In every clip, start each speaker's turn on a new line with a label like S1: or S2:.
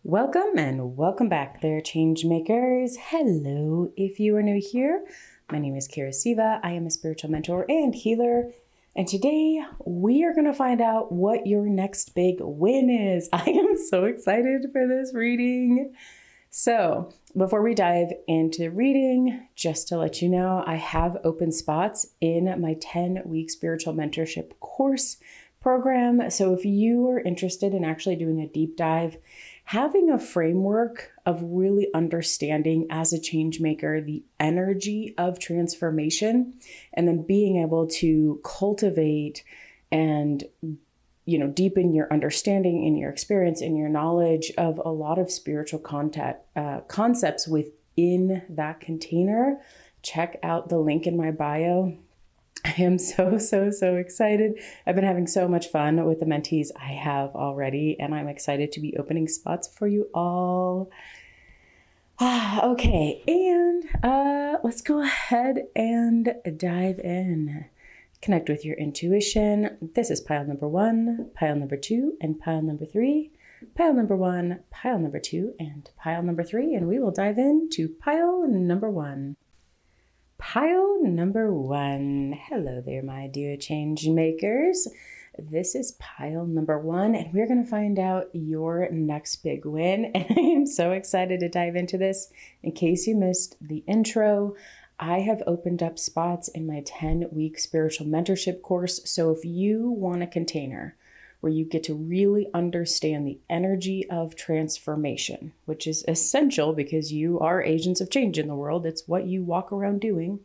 S1: Welcome and welcome back there, change makers. Hello, if you are new here, my name is Kira Siva. I am a spiritual mentor and healer. And today we are going to find out what your next big win is. I am so excited for this reading. So before we dive into reading, just to let you know, I have open spots in my 10-week spiritual mentorship course program. So if you are interested in actually doing a deep dive, having a framework of really understanding as a change maker the energy of transformation, and then being able to cultivate and deepen your understanding and your experience and your knowledge of a lot of spiritual concepts within that container, check out the link in my bio. I am so excited. I've been having so much fun with the mentees I have already, and I'm excited to be opening spots for you all. Okay, and let's go ahead and dive in. Connect with your intuition. This is pile number 1, pile number 2, and pile number 3. Pile number 1, pile number 2, and pile number 3, and we will dive into pile number 1. Pile number 1. Hello there, my dear change makers. This is pile number 1, and we're going to find out your next big win. And I am so excited to dive into this. In case you missed the intro, I have opened up spots in my 10-week spiritual mentorship course. So if you want a container where you get to really understand the energy of transformation, which is essential because you are agents of change in the world. It's what you walk around doing.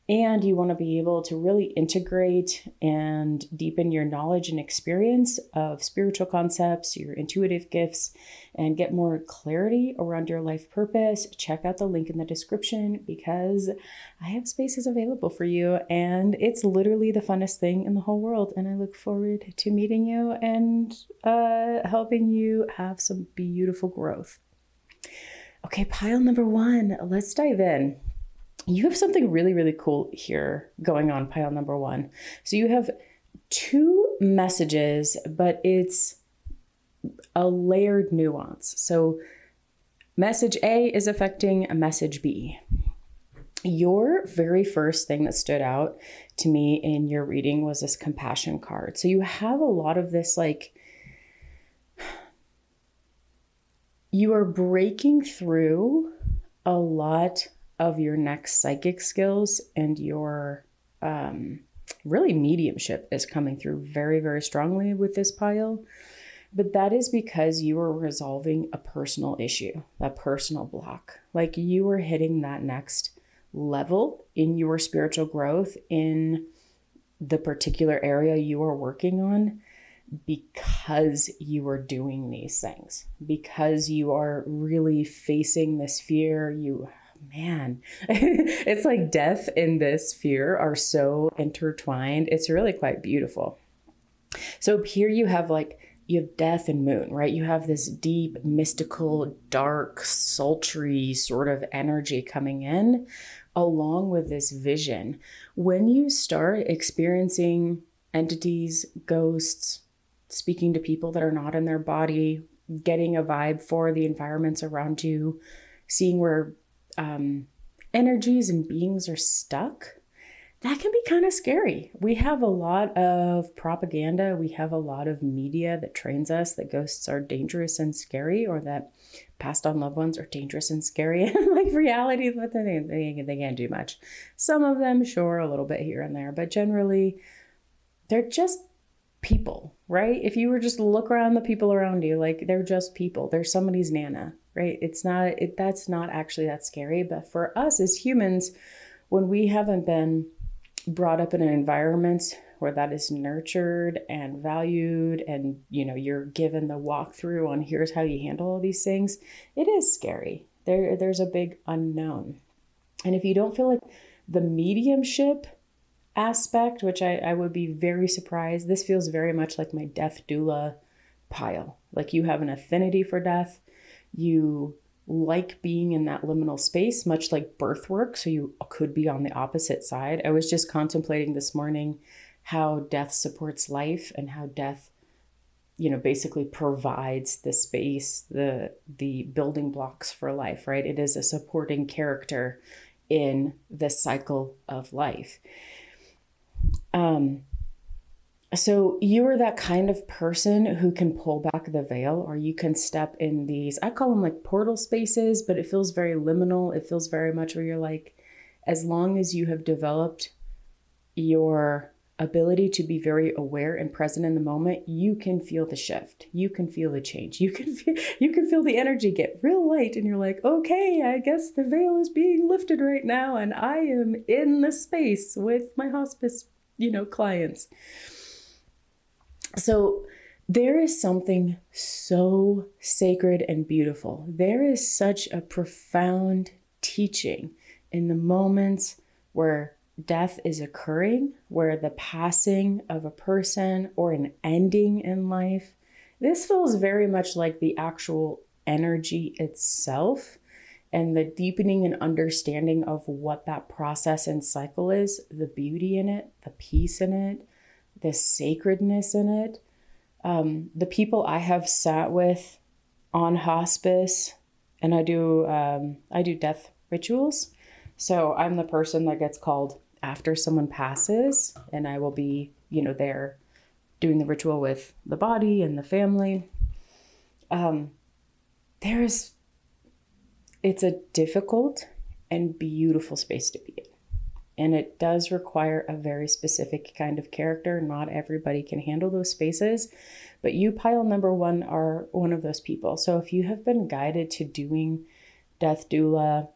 S1: And you want to be able to really integrate and deepen your knowledge and experience of spiritual concepts, your intuitive gifts, and get more clarity around your life purpose. Check out the link in the description because I have spaces available for you, and it's literally the funnest thing in the whole world. And I look forward to meeting you and helping you have some beautiful growth. Okay, pile number 1, let's dive in. You have something really cool here going on, pile number 1. So you have 2 messages, but it's a layered nuance. So message A is affecting a message B. Your very first thing that stood out to me in your reading was this compassion card. So you have a lot of this, like, you are breaking through a lot of your next psychic skills, and your really mediumship is coming through very strongly with this pile. But that is because you are resolving a personal issue, a personal block. Like you are hitting that next level in your spiritual growth in the particular area you are working on, because you are doing these things, because you are really facing this fear. Man, it's like death and this fear are so intertwined. It's really quite beautiful. So here you have death and moon, right? You have this deep, mystical, dark, sultry sort of energy coming in along with this vision. When you start experiencing entities, ghosts, speaking to people that are not in their body, getting a vibe for the environments around you, seeing where energies and beings are stuck, that can be kind of scary. We have a lot of propaganda. We have a lot of media that trains us that ghosts are dangerous and scary, or that passed on loved ones are dangerous and scary. And like reality, but they can't do much. Some of them, sure, a little bit here and there, but generally they're just people, right? If you were just look around the people around you, like they're just people. They're somebody's nana, right? That's not actually that scary. But for us as humans, when we haven't been brought up in an environment where that is nurtured and valued, and you're given the walkthrough on here's how you handle all these things, it is scary. There's a big unknown. And if you don't feel like the mediumship aspect, which I would be very surprised, this feels very much like my death doula pile. Like you have an affinity for death. You like being in that liminal space, much like birth work. So you could be on the opposite side. I was just contemplating this morning how death supports life and how death basically provides the space, the building blocks for life, right? It is a supporting character in the cycle of life. So you are that kind of person who can pull back the veil, or you can step in these, I call them like portal spaces, but it feels very liminal. It feels very much where you're like, as long as you have developed your ability to be very aware and present in the moment, you can feel the shift. You can feel the change. You can feel the energy get real light, and you're like, okay, I guess the veil is being lifted right now, and I am in the space with my hospice, clients. So there is something so sacred and beautiful. There is such a profound teaching in the moments where death is occurring, where the passing of a person or an ending in life. This feels very much like the actual energy itself, and the deepening and understanding of what that process and cycle is, the beauty in it, the peace in it, the sacredness in it. The people I have sat with on hospice, and I do death rituals. So I'm the person that gets called after someone passes, and I will be, there doing the ritual with the body and the family. It's a difficult and beautiful space to be in. And it does require a very specific kind of character. Not everybody can handle those spaces, but you, pile number one, are one of those people. So if you have been guided to doing death doula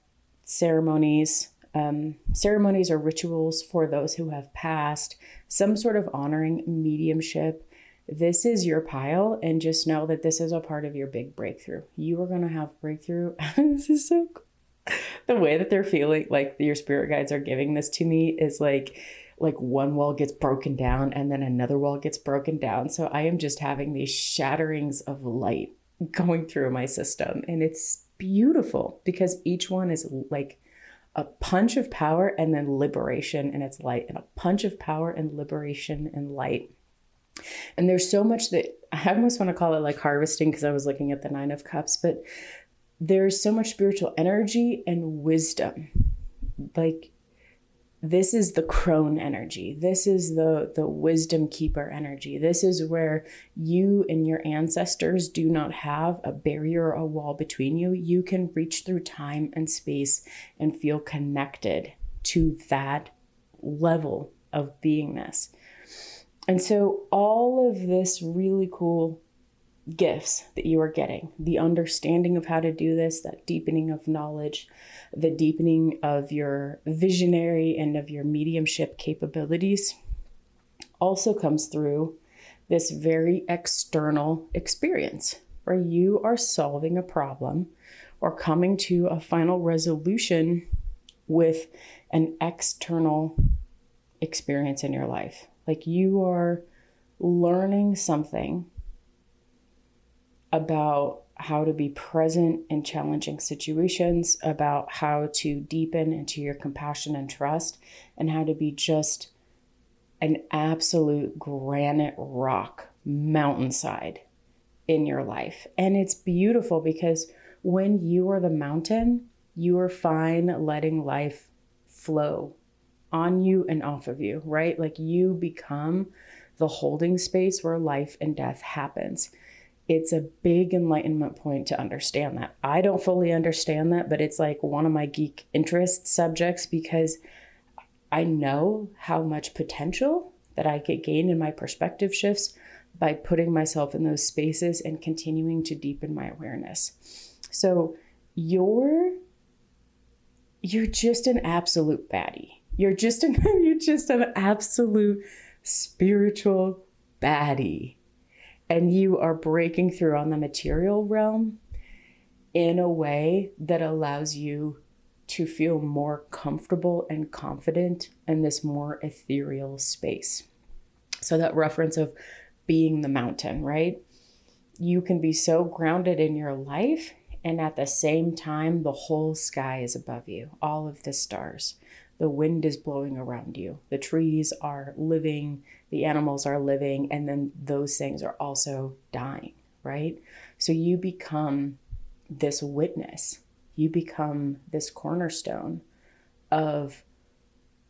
S1: ceremonies or rituals for those who have passed, some sort of honoring mediumship, this is your pile, and just know that this is a part of your big breakthrough. You are going to have breakthrough. This is so cool. The way that they're feeling, like your spirit guides are giving this to me, is like one wall gets broken down and then another wall gets broken down. So I am just having these shatterings of light going through my system. And it's beautiful because each one is like a punch of power and then liberation and it's light, and a punch of power and liberation and light. And there's so much that I almost want to call it like harvesting, because I was looking at the 9 of Cups, but there's so much spiritual energy and wisdom. Like, this is the crone energy. This is the wisdom keeper energy. This is where you and your ancestors do not have a barrier or a wall between you. You can reach through time and space and feel connected to that level of beingness. And so all of this really cool gifts that you are getting, the understanding of how to do this, that deepening of knowledge, the deepening of your visionary and of your mediumship capabilities, also comes through this very external experience where you are solving a problem or coming to a final resolution with an external experience in your life. Like, you are learning something about how to be present in challenging situations, about how to deepen into your compassion and trust, and how to be just an absolute granite rock mountainside in your life. And it's beautiful because when you are the mountain, you are fine letting life flow on you and off of you, right? Like, you become the holding space where life and death happens. It's a big enlightenment point to understand that. I don't fully understand that, but it's like one of my geek interest subjects, because I know how much potential that I could gain in my perspective shifts by putting myself in those spaces and continuing to deepen my awareness. So you're just an absolute baddie. You're just an absolute spiritual baddie. And you are breaking through on the material realm in a way that allows you to feel more comfortable and confident in this more ethereal space. So that reference of being the mountain, right? You can be so grounded in your life, and at the same time, the whole sky is above you, all of the stars. the wind is blowing around you. The trees are living, the animals are living, and then those things are also dying, right? So you become this witness. You become this cornerstone of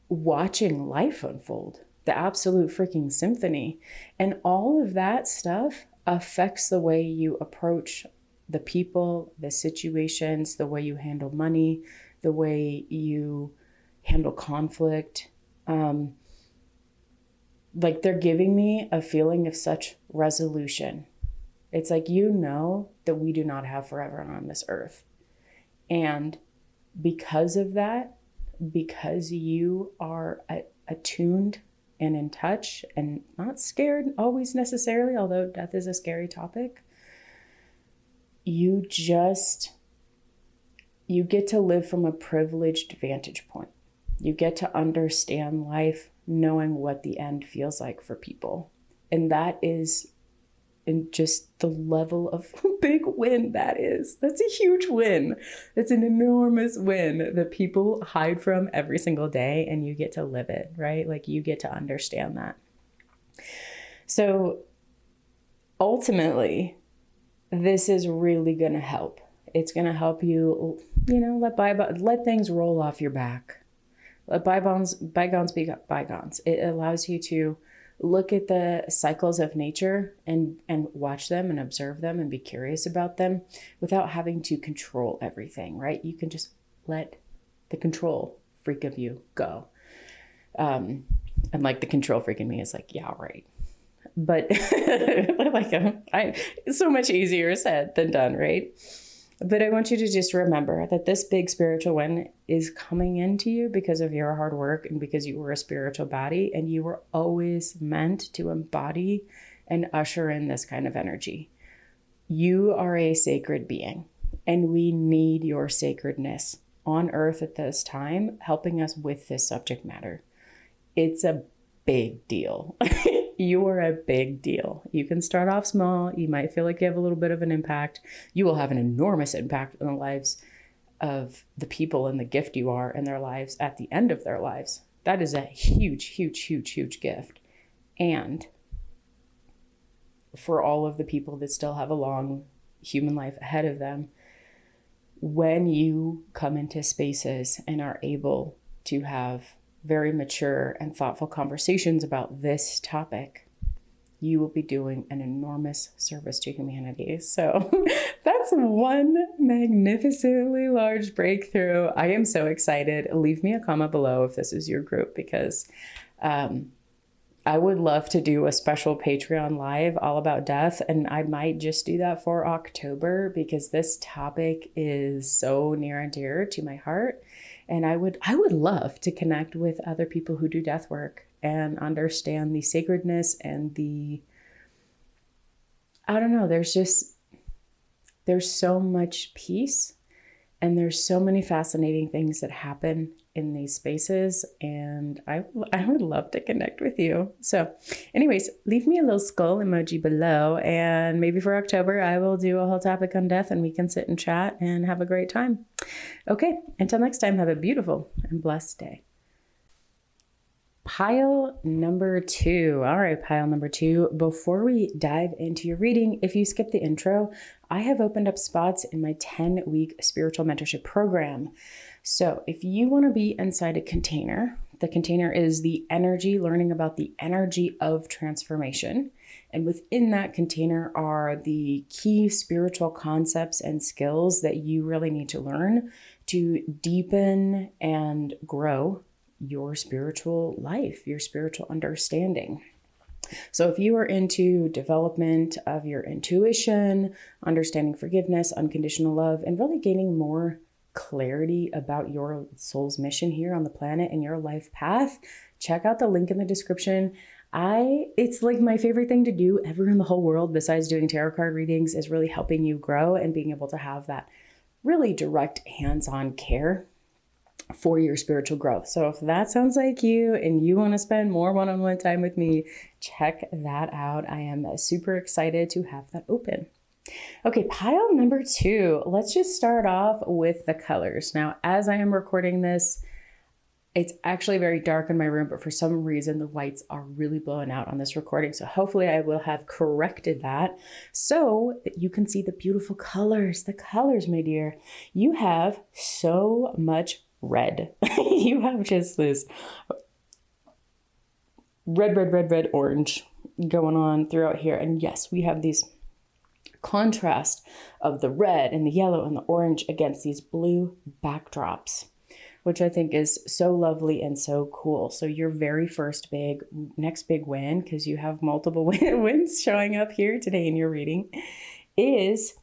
S1: watching life unfold, the absolute freaking symphony. And all of that stuff affects the way you approach the people, the situations, the way you handle money, the way you handle conflict. Like they're giving me a feeling of such resolution. It's like, you know that we do not have forever on this earth. And because of that, because you are attuned and in touch and not scared always necessarily, although death is a scary topic, you get to live from a privileged vantage point. You get to understand life knowing what the end feels like for people. And that is in just the level of big win that is. That's a huge win. It's an enormous win that people hide from every single day, and you get to live it, right? Like you get to understand that. So ultimately, this is really going to help. It's going to help you, let things roll off your back. Let bygones be bygones. It allows you to look at the cycles of nature and watch them and observe them and be curious about them without having to control everything, right? You can just let the control freak of you go. And like the control freak in me is like, yeah, right. But it's so much easier said than done, right? But I want you to just remember that this big spiritual win is coming into you because of your hard work and because you were a spiritual body, and you were always meant to embody and usher in this kind of energy. You are a sacred being, and we need your sacredness on earth at this time, helping us with this subject matter. It's a big deal. You are a big deal. You can start off small. You might feel like you have a little bit of an impact. You will have an enormous impact in the lives of the people and the gift you are in their lives at the end of their lives. That is a huge, huge, huge, huge gift. And for all of the people that still have a long human life ahead of them, when you come into spaces and are able to have very mature and thoughtful conversations about this topic, you will be doing an enormous service to humanity. So that's one magnificently large breakthrough. I am so excited. Leave me a comment below if this is your group, because I would love to do a special Patreon live all about death. And I might just do that for October, because this topic is so near and dear to my heart. And I would love to connect with other people who do death work and understand the sacredness and there's so much peace, and there's so many fascinating things that happen in these spaces, and I would love to connect with you. So anyways, leave me a little skull emoji below, and maybe for October I will do a whole topic on death and we can sit and chat and have a great time. Okay, until next time, have a beautiful and blessed day. Pile number 2. All right, pile number 2. Before we dive into your reading, if you skip the intro, I have opened up spots in my 10-week spiritual mentorship program. So if you want to be inside a container, the container is the energy, learning about the energy of transformation. And within that container are the key spiritual concepts and skills that you really need to learn to deepen and grow your spiritual life, your spiritual understanding. So if you are into development of your intuition, understanding forgiveness, unconditional love, and really gaining more clarity about your soul's mission here on the planet and your life path, check out the link in the description. It's like my favorite thing to do ever in the whole world, besides doing tarot card readings, is really helping you grow and being able to have that really direct hands-on care for your spiritual growth. So if that sounds like you and you want to spend more one-on-one time with me, check that out. I am super excited to have that open. Okay, pile number 2. Let's just start off with the colors. Now, as I am recording this, It's actually very dark in my room, but for some reason the lights are really blowing out on this recording. So hopefully I will have corrected that so that you can see the beautiful colors. The colors, my dear. You have so much red. You have just this red, orange going on throughout here. And yes, we have these contrast of the red and the yellow and the orange against these blue backdrops, which I think is so lovely and so cool. So your very first next big win, because you have multiple wins showing up here today in your reading, is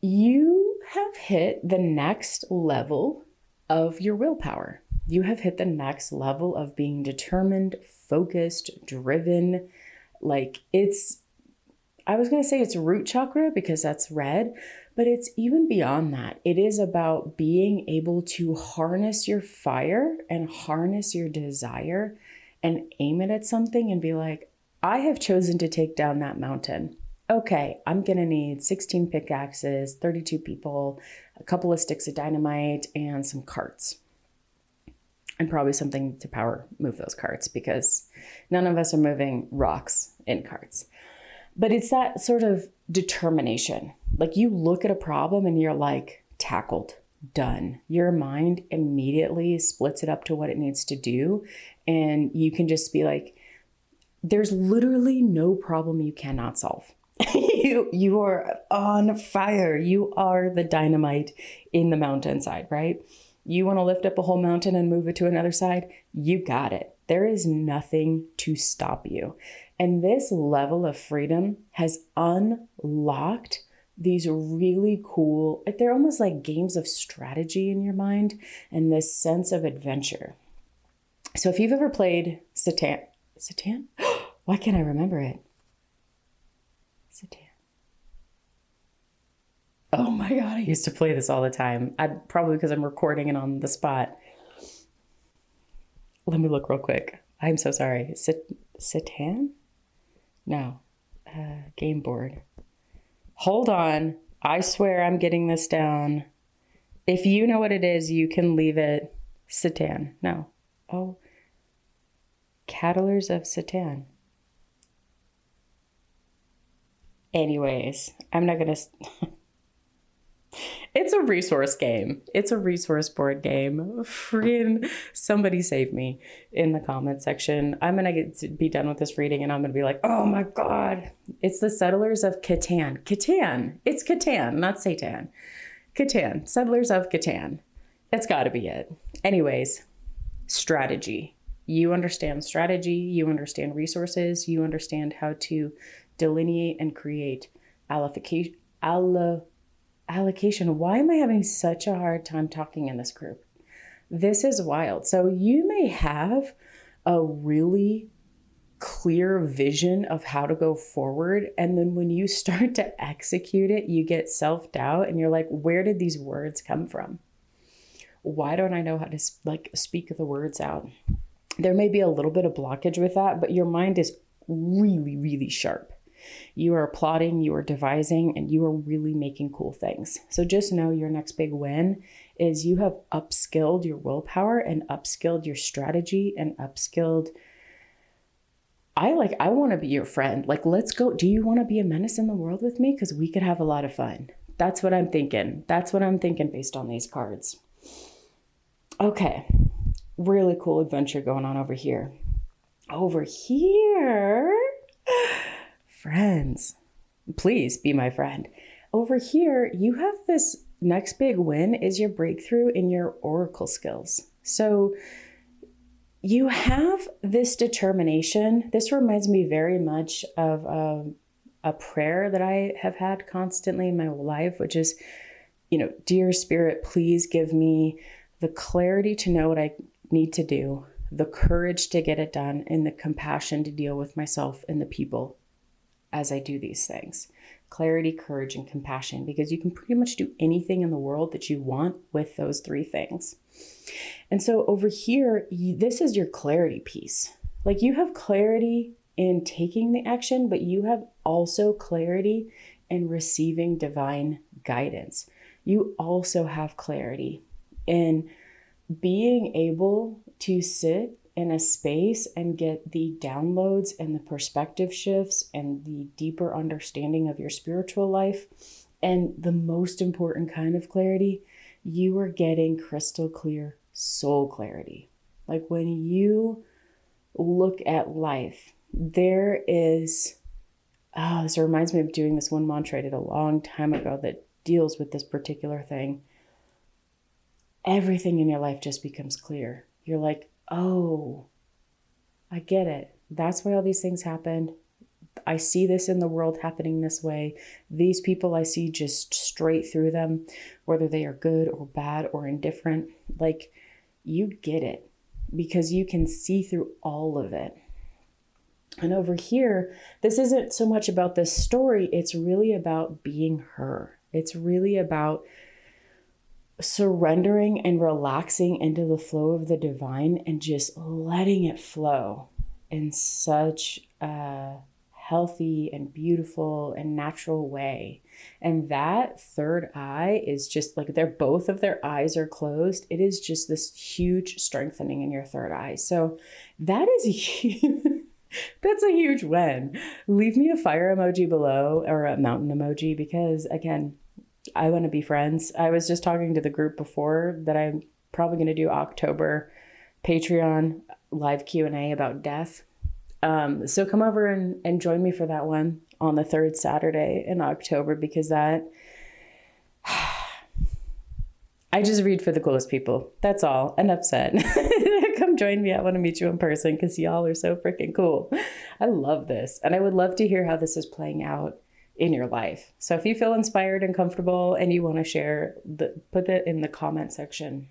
S1: you have hit the next level of your willpower. You have hit the next level of being determined, focused, driven. Like I was going to say it's root chakra because that's red, but it's even beyond that. It is about being able to harness your fire and harness your desire and aim it at something and be like, I have chosen to take down that mountain. Okay, I'm going to need 16 pickaxes, 32 people, a couple of sticks of dynamite, and some carts. And probably something to power move those carts because none of us are moving rocks in carts. But it's that sort of determination. Like you look at a problem and you're like, tackled, done. Your mind immediately splits it up to what it needs to do. And you can just be like, there's literally no problem you cannot solve. You are on fire. You are the dynamite in the mountainside, right? You want to lift up a whole mountain and move it to another side? You got it. There is nothing to stop you. And this level of freedom has unlocked these really cool, they're almost like games of strategy in your mind and this sense of adventure. So if you've ever played Satan? Why can't I remember it? Satan. Oh my God, I used to play this all the time. Probably because I'm recording it on the spot. Let me look real quick. I'm so sorry. Satan? No. Game board. Hold on. I swear I'm getting this down. If you know what it is, you can leave it. Satan. No. Oh. Cattlers of Satan. Anyways, I'm not going to... It's a resource game. It's a resource board game. Friggin' somebody save me in the comment section. I'm going to be done with this reading and I'm going to be like, oh my God. It's the Settlers of Catan. Catan. It's Catan, not Satan. Catan. Settlers of Catan. That's got to be it. Anyways, strategy. You understand strategy. You understand resources. You understand how to delineate and create allocation. Why am I having such a hard time talking in this group? This is wild. So you may have a really clear vision of how to go forward. And then when you start to execute it, you get self-doubt and you're like, where did these words come from? Why don't I know how to speak the words out? There may be a little bit of blockage with that, but your mind is really, really sharp. You are plotting, you are devising, and you are really making cool things. So just know your next big win is you have upskilled your willpower and upskilled your strategy and upskilled. I want to be your friend. Like, let's go. Do you want to be a menace in the world with me? Because we could have a lot of fun. That's what I'm thinking. That's what I'm thinking based on these cards. Okay. Really cool adventure going on over here. Over here. Friends, please be my friend. Over here, you have this next big win is your breakthrough in your oracle skills. So you have this determination. This reminds me very much of a prayer that I have had constantly in my life, which is, dear Spirit, please give me the clarity to know what I need to do, the courage to get it done, and the compassion to deal with myself and the people as I do these things. Clarity, courage, and compassion, because you can pretty much do anything in the world that you want with those three things. And so over here, this is your clarity piece. Like you have clarity in taking the action, but you have also clarity in receiving divine guidance. You also have clarity in being able to sit in a space and get the downloads and the perspective shifts and the deeper understanding of your spiritual life, and the most important kind of clarity, you are getting crystal clear soul clarity. Like when you look at life, there is, this reminds me of doing this one mantra I did a long time ago that deals with this particular thing. Everything in your life just becomes clear. You're like, oh, I get it. That's why all these things happened. I see this in the world happening this way. These people I see just straight through them, whether they are good or bad or indifferent. Like, you get it because you can see through all of it. And over here, this isn't so much about this story. It's really about being her. It's really about surrendering and relaxing into the flow of the divine and just letting it flow in such a healthy and beautiful and natural way. And that third eye is just like both of their eyes are closed. It is just this huge strengthening in your third eye. So that is a huge, that's a huge win. Leave me a fire emoji below or a mountain emoji because again, I want to be friends. I was just talking to the group before that I'm probably going to do October Patreon live Q&A about death. So come over and join me for that one on the third Saturday in October because that, I just read for the coolest people. That's all. Enough said. Come join me. I want to meet you in person because y'all are so freaking cool. I love this. And I would love to hear how this is playing out in your life. So if you feel inspired and comfortable and you want to share, put that in the comment section.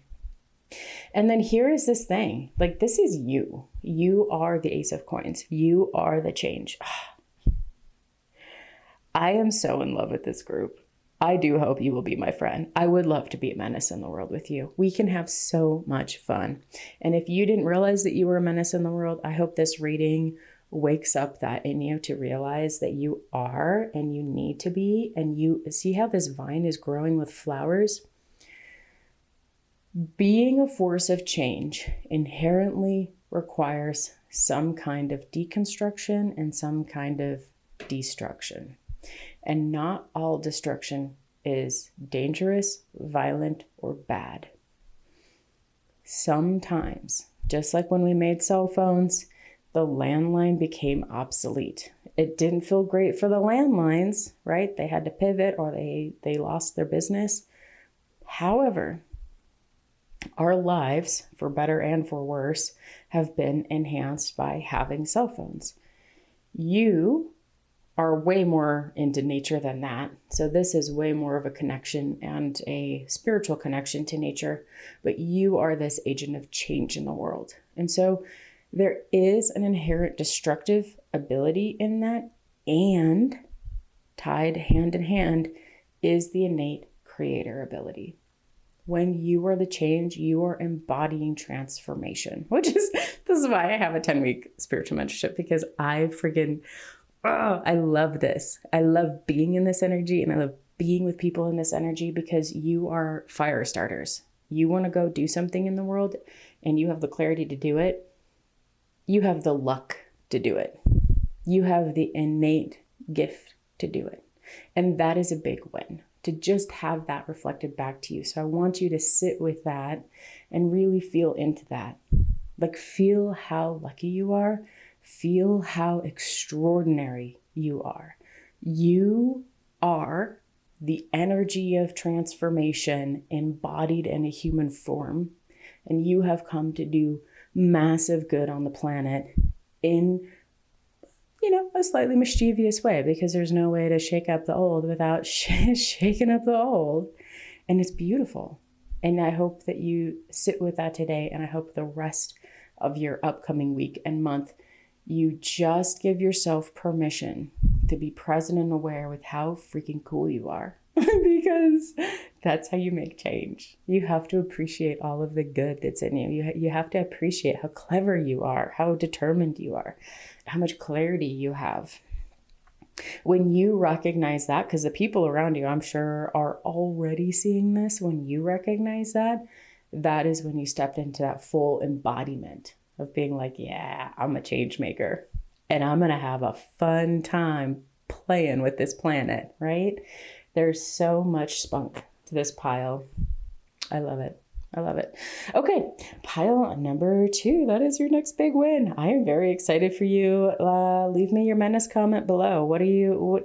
S1: And then here is this thing, like this is you. You are the Ace of Coins. You are the change. I am so in love with this group. I do hope you will be my friend. I would love to be a menace in the world with you. We can have so much fun. And if you didn't realize that you were a menace in the world, I hope this reading wakes up that in you to realize that you are and you need to be. And you see how this vine is growing with flowers? Being a force of change inherently requires some kind of deconstruction and some kind of destruction. And not all destruction is dangerous, violent, or bad. Sometimes, just like when we made cell phones, the landline became obsolete. It didn't feel great for the landlines, right? They had to pivot or they lost their business. However, our lives, for better and for worse, have been enhanced by having cell phones. You are way more into nature than that. So this is way more of a connection and a spiritual connection to nature, but you are this agent of change in the world. And so there is an inherent destructive ability in that, and tied hand in hand is the innate creator ability. When you are the change, you are embodying transformation, this is why I have a 10-week spiritual mentorship, because I love this. I love being in this energy and I love being with people in this energy because you are fire starters. You want to go do something in the world and you have the clarity to do it. You have the luck to do it. You have the innate gift to do it. And that is a big win, to just have that reflected back to you. So I want you to sit with that and really feel into that. Like, feel how lucky you are. Feel how extraordinary you are. You are the energy of transformation embodied in a human form. And you have come to do massive good on the planet in, a slightly mischievous way, because there's no way to shake up the old without shaking up the old. And it's beautiful. And I hope that you sit with that today. And I hope the rest of your upcoming week and month, you just give yourself permission to be present and aware with how freaking cool you are. Because that's how you make change. You have to appreciate all of the good that's in you. You have to appreciate how clever you are, how determined you are, how much clarity you have. When you recognize that, because the people around you, I'm sure, are already seeing this, when you recognize that, that is when you stepped into that full embodiment of being like, yeah, I'm a change maker and I'm going to have a fun time playing with this planet, right? There's so much spunk to this pile. I love it. I love it. Okay, pile number 2. That is your next big win. I am very excited for you. Leave me your menace comment below. What are you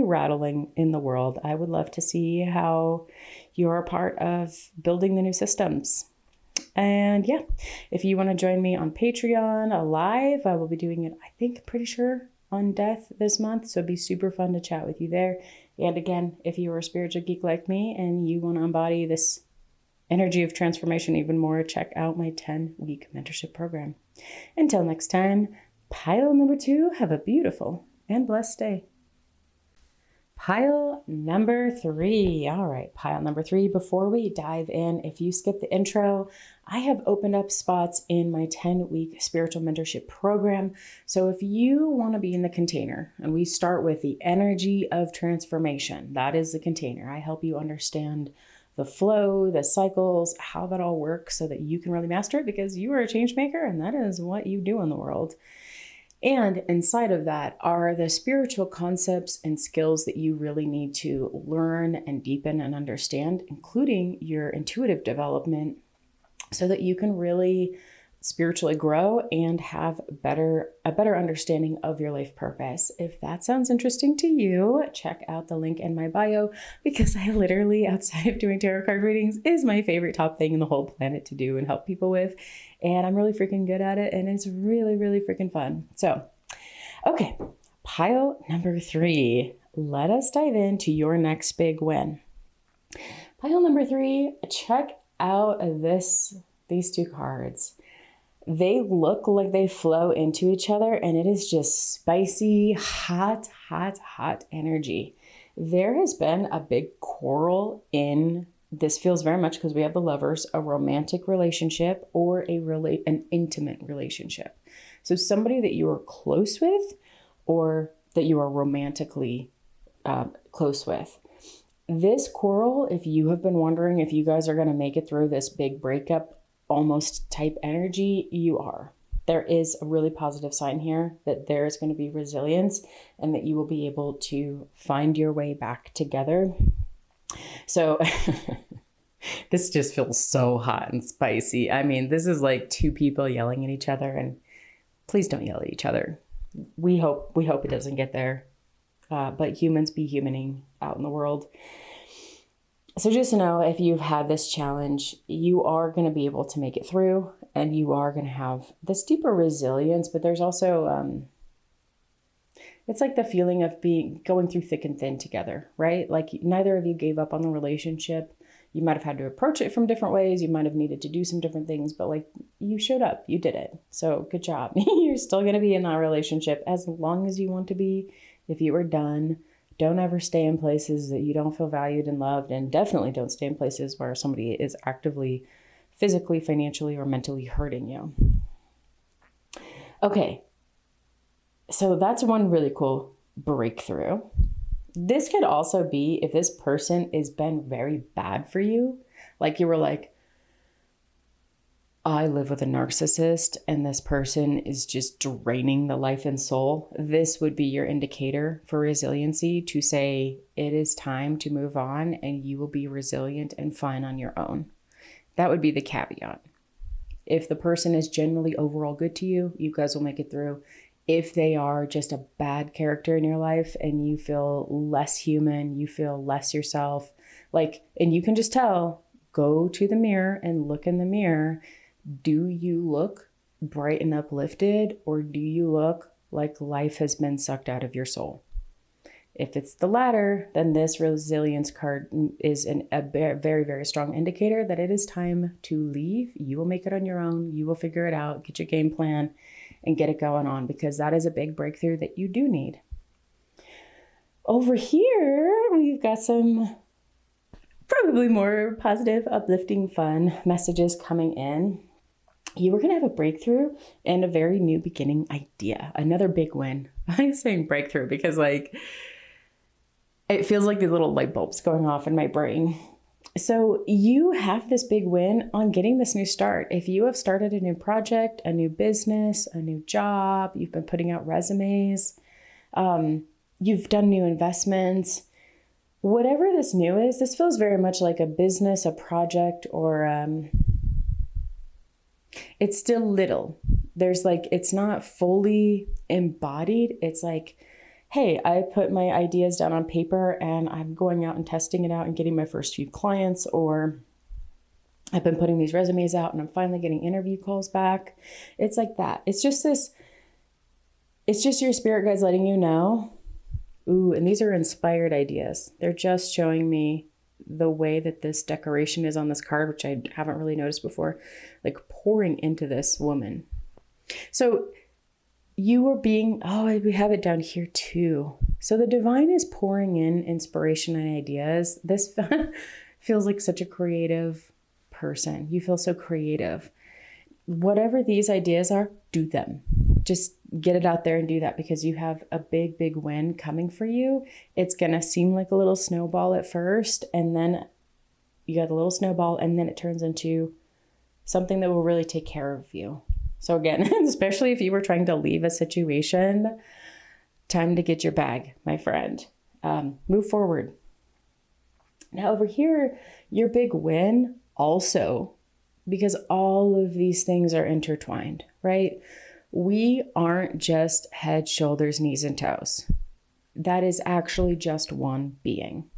S1: rattling in the world? I would love to see how you're a part of building the new systems. And yeah, if you want to join me on Patreon live, I will be doing it, I think, pretty sure on death this month. So it'd be super fun to chat with you there. And again, if you are a spiritual geek like me and you want to embody this energy of transformation even more, check out my 10-week mentorship program. Until next time, pile number 2, have a beautiful and blessed day. Pile number 3. All right, pile number 3. Before we dive in, if you skip the intro, I have opened up spots in my 10-week spiritual mentorship program. So if you want to be in the container, and we start with the energy of transformation, that is the container. I help you understand the flow, the cycles, how that all works so that you can really master it, because you are a change maker and that is what you do in the world. And inside of that are the spiritual concepts and skills that you really need to learn and deepen and understand, including your intuitive development, so that you can really spiritually grow and have a better understanding of your life purpose. If that sounds interesting to you, check out the link in my bio, because I literally, outside of doing tarot card readings, is my favorite top thing in the whole planet to do and help people with. And I'm really freaking good at it, and it's really, really freaking fun. So, okay, pile number 3. Let us dive into your next big win. Pile number 3, check out these 2 cards. They look like they flow into each other, and it is just spicy, hot energy. There has been a big quarrel in this, feels very much, because we have the Lovers, a romantic relationship or an intimate relationship. So somebody that you are close with or that you are romantically close with. This quarrel, if you have been wondering if you guys are going to make it through this big breakup almost type energy, you are. There is a really positive sign here that there is going to be resilience and that you will be able to find your way back together. So this just feels so hot and spicy. I mean, this is like 2 people yelling at each other, and please don't yell at each other. We hope it doesn't get there. But humans be humaning out in the world. So just know, if you've had this challenge, you are going to be able to make it through, and you are going to have this deeper resilience. But there's also, it's like the feeling of going through thick and thin together, right? Like neither of you gave up on the relationship. You might have had to approach it from different ways. You might have needed to do some different things, but like you showed up, you did it. So good job. You're still going to be in that relationship as long as you want to be. If you are done, don't ever stay in places that you don't feel valued and loved, and definitely don't stay in places where somebody is actively, physically, financially, or mentally hurting you. Okay, so that's one really cool breakthrough. This could also be if this person has been very bad for you, like you were like, I live with a narcissist and this person is just draining the life and soul. This would be your indicator for resiliency to say it is time to move on and you will be resilient and fine on your own. That would be the caveat. If the person is generally overall good to you, you guys will make it through. If they are just a bad character in your life and you feel less human, you feel less yourself, and you can just tell, go to the mirror and look in the mirror. Do you look bright and uplifted, or do you look like life has been sucked out of your soul? If it's the latter, then this resilience card is a very, very strong indicator that it is time to leave. You will make it on your own. You will figure it out, get your game plan, and get it going on, because that is a big breakthrough that you do need. Over here, we've got some probably more positive, uplifting, fun messages coming in. You are going to have a breakthrough and a very new beginning idea. Another big win. I'm saying breakthrough because it feels like these little light bulbs going off in my brain. So you have this big win on getting this new start. If you have started a new project, a new business, a new job, you've been putting out resumes, you've done new investments, whatever this new is, this feels very much like a business, a project, or it's still little. There's like, it's not fully embodied. It's like, hey, I put my ideas down on paper and I'm going out and testing it out and getting my first few clients, or I've been putting these resumes out and I'm finally getting interview calls back. It's like that. It's just your spirit guides letting you know. Ooh, and these are inspired ideas. They're just showing me the way that this decoration is on this card, which I haven't really noticed before, like pouring into this woman. So you are being, we have it down here too. So the divine is pouring in inspiration and ideas. This feels like such a creative person. You feel so creative. Whatever these ideas are, do them. Just get it out there and do that, because you have a big, big win coming for you. It's going to seem like a little snowball at first, and then you got a little snowball, and then it turns into something that will really take care of you. So again, especially if you were trying to leave a situation, time to get your bag, my friend. Move forward. Now over here, your big win also, because all of these things are intertwined, right? We aren't just head, shoulders, knees, and toes. That is actually just one being.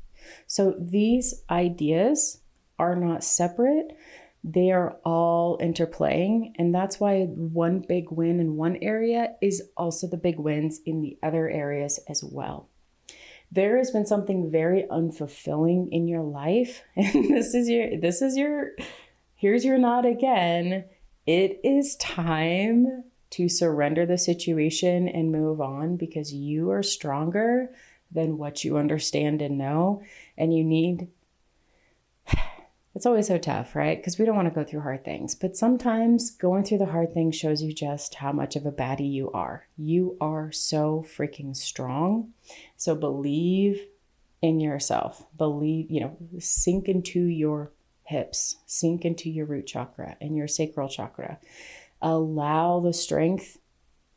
S1: So these ideas are not separate. They are all interplaying. And that's why one big win in one area is also the big wins in the other areas as well. There has been something very unfulfilling in your life. And here's your nod again. It is time to surrender the situation and move on, because you are stronger than what you understand and know. And it's always so tough, right? Because we don't want to go through hard things. But sometimes going through the hard things shows you just how much of a baddie you are. You are so freaking strong. So believe in yourself. Sink into your hips, sink into your root chakra and your sacral chakra. Allow the strength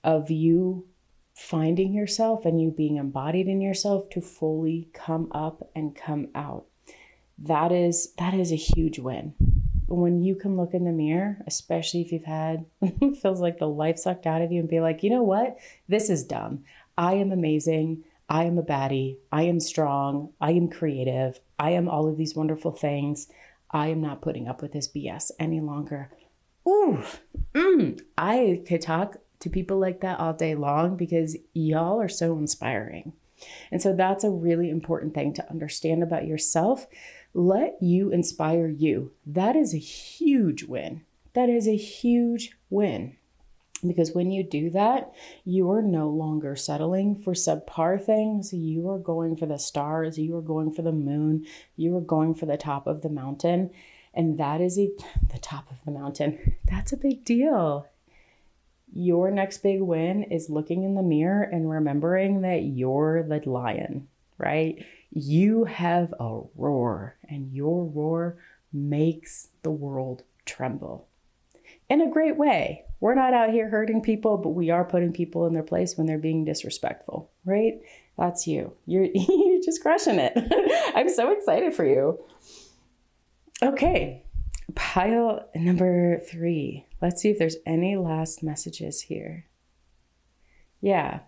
S1: of you finding yourself and you being embodied in yourself to fully come up and come out. That is a huge win. When you can look in the mirror, especially if you've had, feels like the life sucked out of you, and be like, you know what? This is dumb. I am amazing. I am a baddie. I am strong. I am creative. I am all of these wonderful things. I am not putting up with this BS any longer. Ooh, I could talk to people like that all day long, because y'all are so inspiring. And so that's a really important thing to understand about yourself. Let you inspire you. That is a huge win. That is a huge win. Because when you do that, you are no longer settling for subpar things. You are going for the stars. You are going for the moon. You are going for the top of the mountain. And that is the top of the mountain. That's a big deal. Your next big win is looking in the mirror and remembering that you're the lion, right? You have a roar, and your roar makes the world tremble in a great way. We're not out here hurting people, but we are putting people in their place when they're being disrespectful, right? That's you. You're just crushing it. I'm so excited for you. Okay, pile number 3. Let's see if there's any last messages here. Yeah.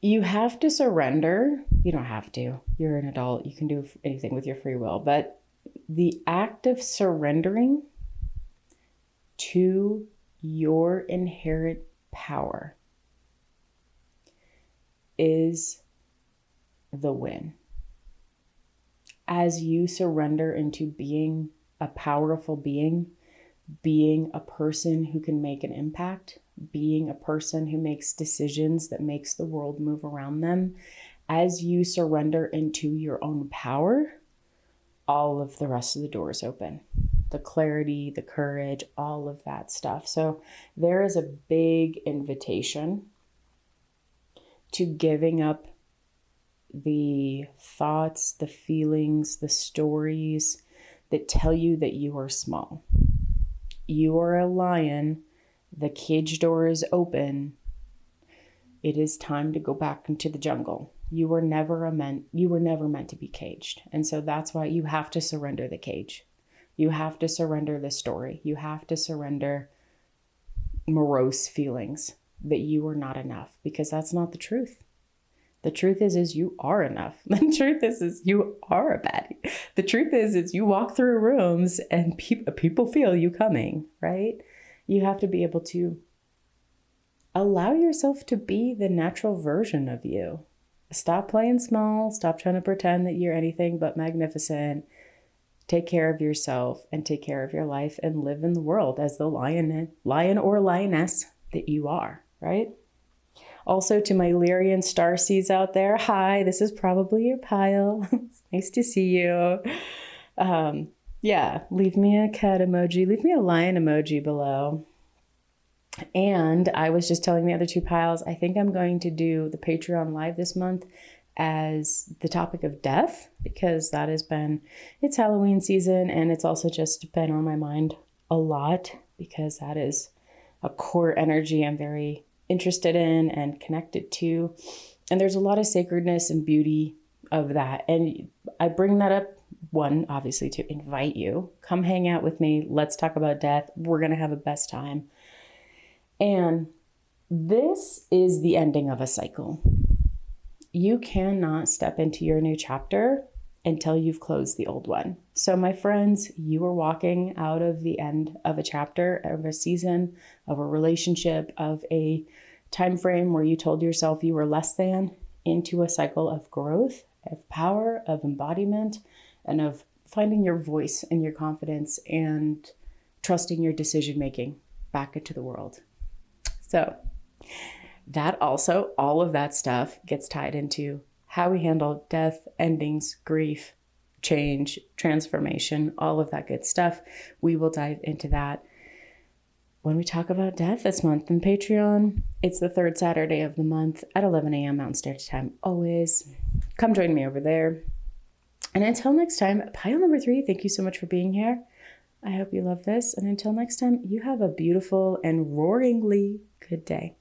S1: You have to surrender. You don't have to. You're an adult. You can do anything with your free will. But the act of surrendering to your inherent power is the win. As you surrender into being a powerful being a person who can make an impact, being a person who makes decisions that makes the world move around them, as you surrender into your own power, all of the rest of the doors open. The clarity, the courage, all of that stuff. So there is a big invitation to giving up the thoughts, the feelings, the stories that tell you that you are small. You are a lion. The cage door is open. It is time to go back into the jungle. You were never meant to be caged. And so that's why you have to surrender the cage. You have to surrender the story. You have to surrender morose feelings that you are not enough, because that's not the truth. The truth is you are enough. The truth is you are a baddie. The truth is you walk through rooms and people feel you coming, right? You have to be able to allow yourself to be the natural version of you. Stop playing small. Stop trying to pretend that you're anything but magnificent. Take care of yourself and take care of your life and live in the world as the lion or lioness that you are, right? Also, to my Lyrian starseeds out there, hi, this is probably your pile. It's nice to see you. Leave me a cat emoji. Leave me a lion emoji below. And I was just telling the other two piles, I think I'm going to do the Patreon live this month as the topic of death, because it's Halloween season, and it's also just been on my mind a lot, because that is a core energy I'm very interested in and connected to. And there's a lot of sacredness and beauty of that. And I bring that up, one, obviously to invite you, come hang out with me. Let's talk about death. We're going to have a best time. And this is the ending of a cycle. You cannot step into your new chapter until you've closed the old one. So my friends, you are walking out of the end of a chapter, of a season, of a relationship, of a time frame where you told yourself you were less than, into a cycle of growth, of power, of embodiment, and of finding your voice and your confidence and trusting your decision making back into the world. So that also, all of that stuff gets tied into how we handle death, endings, grief, change, transformation, all of that good stuff. We will dive into that when we talk about death this month in Patreon. It's the third Saturday of the month at 11 a.m. Mountain Standard Time. Always come join me over there. And until next time, pile number 3, thank you so much for being here. I hope you love this. And until next time, you have a beautiful and roaringly good day.